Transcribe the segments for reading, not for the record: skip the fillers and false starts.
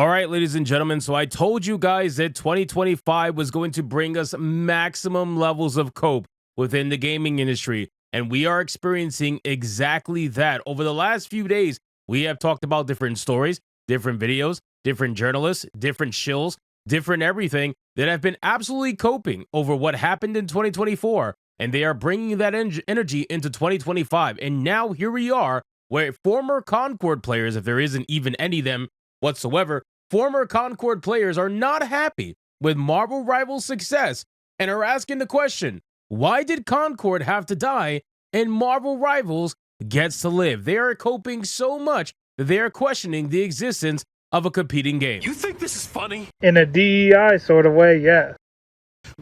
All right, ladies and gentlemen, so I told you guys that 2025 was going to bring us maximum levels of cope within the gaming industry, and we are experiencing exactly that. Over the last few days, we have talked about different stories, different videos, different journalists, different shills, different everything that have been absolutely coping over what happened in 2024, and they are bringing that energy into 2025. And now here we are, where former Concord players, if there isn't even any of them whatsoever, former Concord players are not happy with Marvel Rivals' success and are asking the question, why did Concord have to die and Marvel Rivals gets to live? They are coping so much that they are questioning the existence of a competing game. You think this is funny? In a DEI sort of way, yes.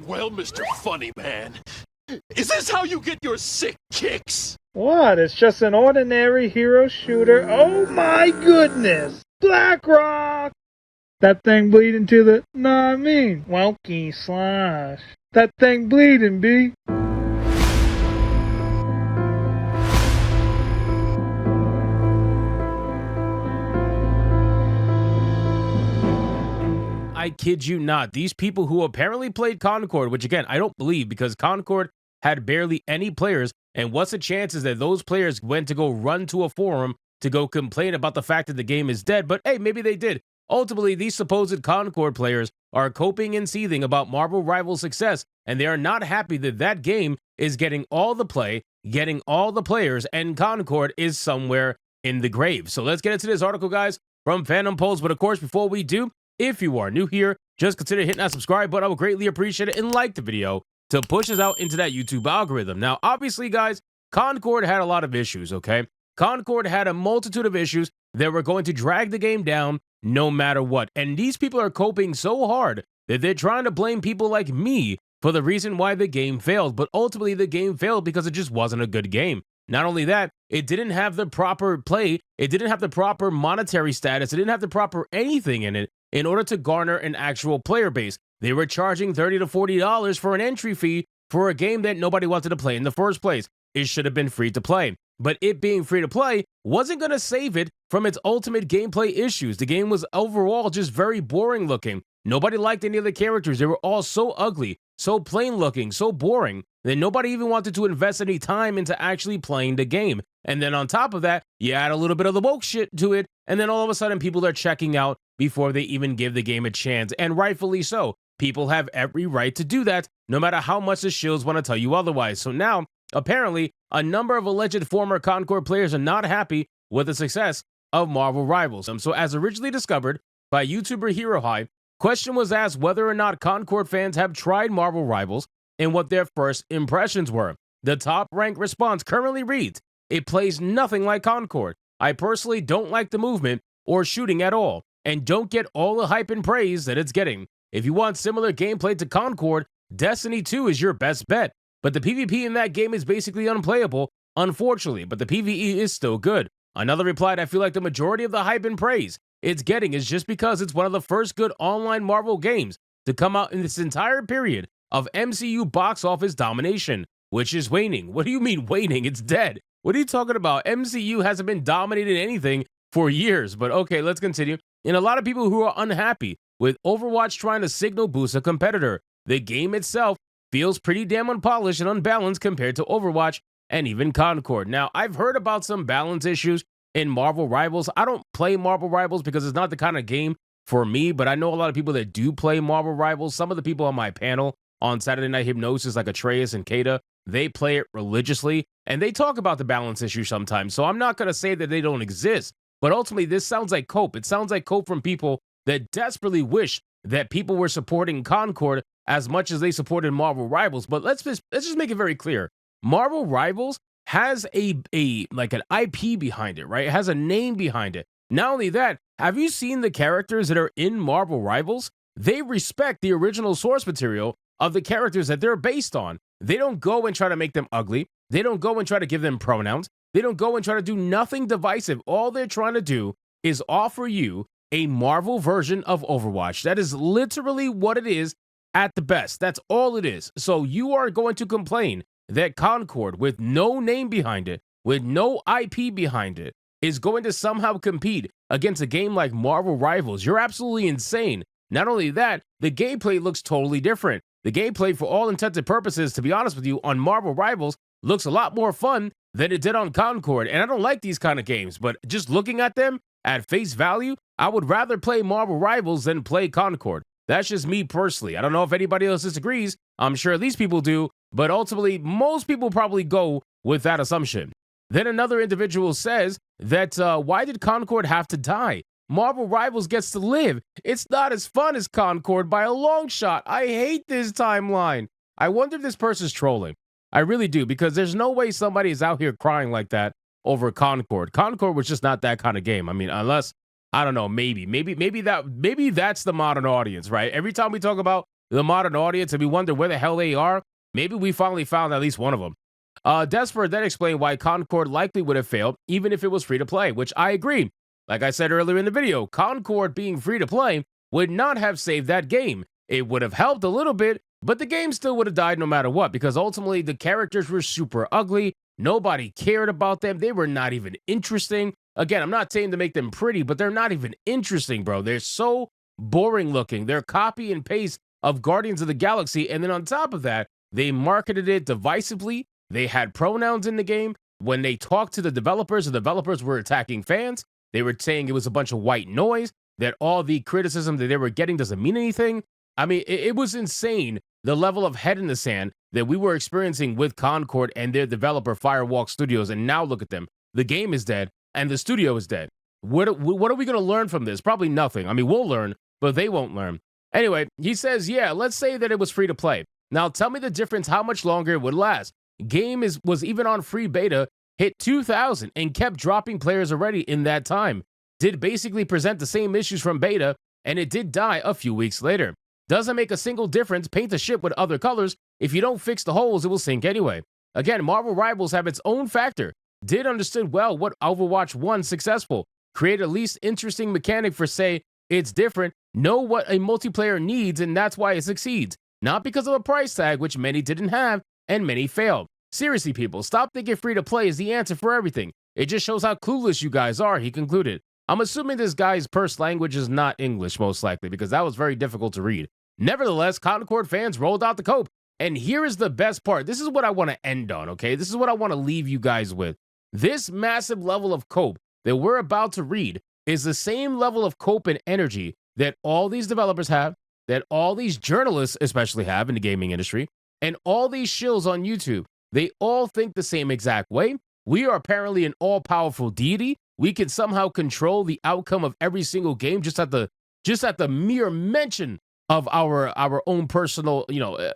Well, Mr. Funny Man, is this how you get your sick kicks? What? It's just an ordinary hero shooter. Oh my goodness! BlackRock! That thing bleeding to the... Nah, I mean, Welky Slash. That thing bleeding, B. I kid you not. These people who apparently played Concord, which again, I don't believe because Concord had barely any players. And what's the chances that those players went to go run to a forum to go complain about the fact that the game is dead? But hey, maybe they did. Ultimately, these supposed Concord players are coping and seething about Marvel Rivals' success, and they are not happy that that game is getting all the play, getting all the players, and Concord is somewhere in the grave. So let's get into this article, guys, from Phantom Polls. But of course, before we do, if you are new here, just consider hitting that subscribe button. I would greatly appreciate it, and like the video to push us out into that YouTube algorithm. Now, obviously, guys, Concord had a lot of issues, okay? Concord had a multitude of issues that were going to drag the game down no matter what. And these people are coping so hard that they're trying to blame people like me for the reason why the game failed. But ultimately, the game failed because it just wasn't a good game. Not only that, it didn't have the proper play, it didn't have the proper monetary status, it didn't have the proper anything in it in order to garner an actual player base. They were charging $30 to $40 for an entry fee for a game that nobody wanted to play in the first place. It should have been free to play. But it being free to play wasn't going to save it from its ultimate gameplay issues. The game was overall just very boring looking. Nobody liked any of the characters. They were all so ugly, so plain looking, so boring that nobody even wanted to invest any time into actually playing the game. And then on top of that, you add a little bit of the woke shit to it, and then all of a sudden people are checking out before they even give the game a chance. And rightfully so. People have every right to do that, no matter how much the shills want to tell you otherwise. So now, apparently, a number of alleged former Concord players are not happy with the success of Marvel Rivals. So as originally discovered by YouTuber Hero High, question was asked whether or not Concord fans have tried Marvel Rivals and what their first impressions were. The top-ranked response currently reads, "It plays nothing like Concord. I personally don't like the movement or shooting at all, and don't get all the hype and praise that it's getting. If you want similar gameplay to Concord, Destiny 2 is your best bet. But the PvP in that game is basically unplayable, unfortunately, but the PvE is still good." Another replied, "I feel like the majority of the hype and praise it's getting is just because it's one of the first good online Marvel games to come out in this entire period of MCU box office domination, which is waning." What do you mean waning? It's dead. What are you talking about? MCU hasn't been dominating anything for years, but okay, let's continue. And a lot of people who are unhappy with Overwatch trying to signal boost a competitor. The game itself feels pretty damn unpolished and unbalanced compared to Overwatch and even Concord. Now, I've heard about some balance issues in Marvel Rivals. I don't play Marvel Rivals because it's not the kind of game for me, but I know a lot of people that do play Marvel Rivals. Some of the people on my panel on Saturday Night Hypnosis, like Atreus and Kata, they play it religiously, and they talk about the balance issue sometimes. So I'm not going to say that they don't exist, but ultimately, this sounds like cope. It sounds like cope from people that desperately wish that people were supporting Concord as much as they supported Marvel Rivals. But let's just make it very clear. Marvel Rivals has like an IP behind it, right? It has a name behind it. Not only that, have you seen the characters that are in Marvel Rivals? They respect the original source material of the characters that they're based on. They don't go and try to make them ugly. They don't go and try to give them pronouns. They don't go and try to do nothing divisive. All they're trying to do is offer you a Marvel version of Overwatch. That is literally what it is at the best. That's all it is. So you are going to complain that Concord, with no name behind it, with no IP behind it, is going to somehow compete against a game like Marvel Rivals. You're absolutely insane. Not only that, the gameplay looks totally different. The gameplay, for all intents and purposes, to be honest with you, on Marvel Rivals looks a lot more fun than it did on Concord. And I don't like these kind of games, but just looking at them at face value, I would rather play Marvel Rivals than play Concord. That's just me personally. I don't know if anybody else disagrees. I'm sure these people do, but ultimately, most people probably go with that assumption. Then another individual says that why did Concord have to die? Marvel Rivals gets to live. It's not as fun as Concord by a long shot. I hate this timeline. I wonder if this person's trolling. I really do, because there's no way somebody is out here crying like that over Concord. Concord was just not that kind of game. I mean, unless, I don't know, maybe that's the modern audience, right? Every time we talk about the modern audience and we wonder where the hell they are, maybe we finally found at least one of them. Desper then explained why Concord likely would have failed, even if it was free to play, which I agree. Like I said earlier in the video, Concord being free to play would not have saved that game. It would have helped a little bit, but the game still would have died no matter what, because ultimately the characters were super ugly. Nobody cared about them. They were not even interesting. Again, I'm not saying to make them pretty, but they're not even interesting, bro. They're so boring looking. They're copy and paste of Guardians of the Galaxy. And then on top of that, they marketed it divisively. They had pronouns in the game. When they talked to the developers were attacking fans. They were saying it was a bunch of white noise, that all the criticism that they were getting doesn't mean anything. I mean, it was insane, the level of head in the sand that we were experiencing with Concord and their developer, Firewalk Studios. And now look at them. The game is dead, and the studio is dead. What are we going to learn from this? Probably nothing. I mean, we'll learn, but they won't learn. Anyway, he says, yeah, let's say that it was free to play. Now tell me the difference, how much longer it would last. Game was even on free beta, hit 2,000 and kept dropping players already in that time. Did basically present the same issues from beta, and it did die a few weeks later. Doesn't make a single difference. Paint the ship with other colors. If you don't fix the holes, it will sink anyway. Again, Marvel Rivals have its own factor. Did understood well what Overwatch 1 successful. Create a least interesting mechanic for, say, it's different. Know what a multiplayer needs, and that's why it succeeds. Not because of a price tag, which many didn't have, and many failed. Seriously, people, stop thinking free to play is the answer for everything. It just shows how clueless you guys are, he concluded. I'm assuming this guy's first language is not English, most likely, because that was very difficult to read. Nevertheless, Concord fans rolled out the cope. And here is the best part. This is what I want to end on, okay? This is what I want to leave you guys with. This massive level of cope that we're about to read is the same level of cope and energy that all these developers have, that all these journalists especially have in the gaming industry, and all these shills on YouTube. They all think the same exact way. We are apparently an all-powerful deity. We can somehow control the outcome of every single game just at the mere mention of our own personal,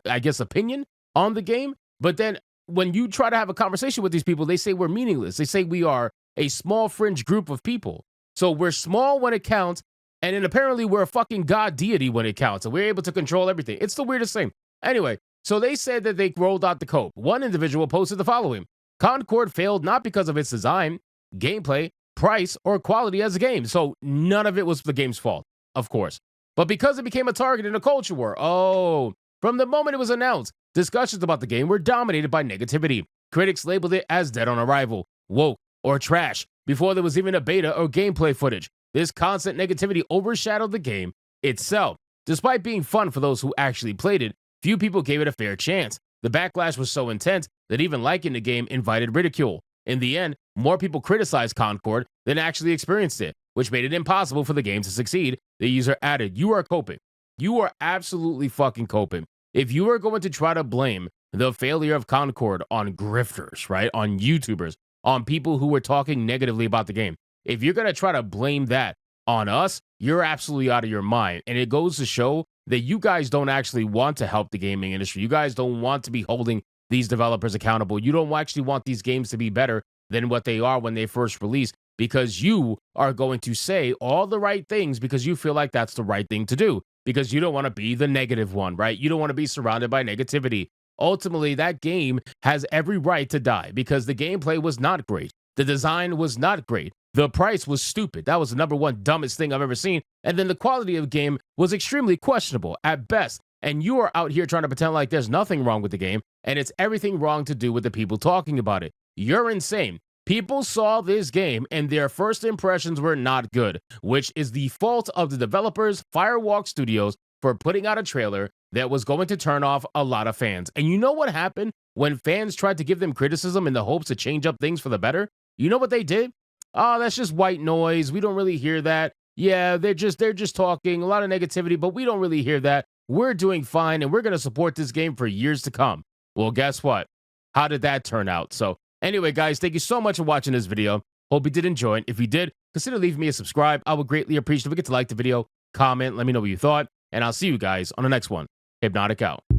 I guess, opinion on the game. But then when you try to have a conversation with these people, they say we're meaningless. They say we are a small fringe group of people. So we're small when it counts, and then apparently we're a fucking god deity when it counts, and we're able to control everything. It's the weirdest thing. Anyway, so they said that they rolled out the cope. One individual posted the following. Concord failed not because of its design, gameplay, price, or quality as a game. So none of it was the game's fault, of course. But because it became a target in a culture war. Oh, from the moment it was announced, discussions about the game were dominated by negativity. Critics labeled it as dead on arrival, woke, or trash before there was even a beta or gameplay footage. This constant negativity overshadowed the game itself. Despite being fun for those who actually played it, few people gave it a fair chance. The backlash was so intense that even liking the game invited ridicule. In the end, more people criticized Concord than actually experienced it, which made it impossible for the game to succeed. The user added, "You are coping. You are absolutely fucking coping. If you are going to try to blame the failure of Concord on grifters, right, on YouTubers, on people who were talking negatively about the game, if you're going to try to blame that on us, you're absolutely out of your mind." And it goes to show that you guys don't actually want to help the gaming industry. You guys don't want to be holding these developers accountable. You don't actually want these games to be better than what they are when they first release, because you are going to say all the right things because you feel like that's the right thing to do, because you don't want to be the negative one, right? You don't want to be surrounded by negativity. Ultimately, that game has every right to die because the gameplay was not great. The design was not great. The price was stupid. That was the number one dumbest thing I've ever seen. And then the quality of the game was extremely questionable at best. And you are out here trying to pretend like there's nothing wrong with the game, and it's everything wrong to do with the people talking about it. You're insane. People saw this game and their first impressions were not good, which is the fault of the developers, Firewalk Studios, for putting out a trailer that was going to turn off a lot of fans. And you know what happened when fans tried to give them criticism in the hopes to change up things for the better? You know what they did? Oh, that's just white noise. We don't really hear that. Yeah, they're just talking, a lot of negativity, but we don't really hear that. We're doing fine, and we're going to support this game for years to come. Well, guess what? How did that turn out? So anyway, guys, thank you so much for watching this video. Hope you did enjoy it. If you did, consider leaving me a subscribe. I would greatly appreciate it. Don't forget to like the video, comment, let me know what you thought, and I'll see you guys on the next one. Hypnotic out.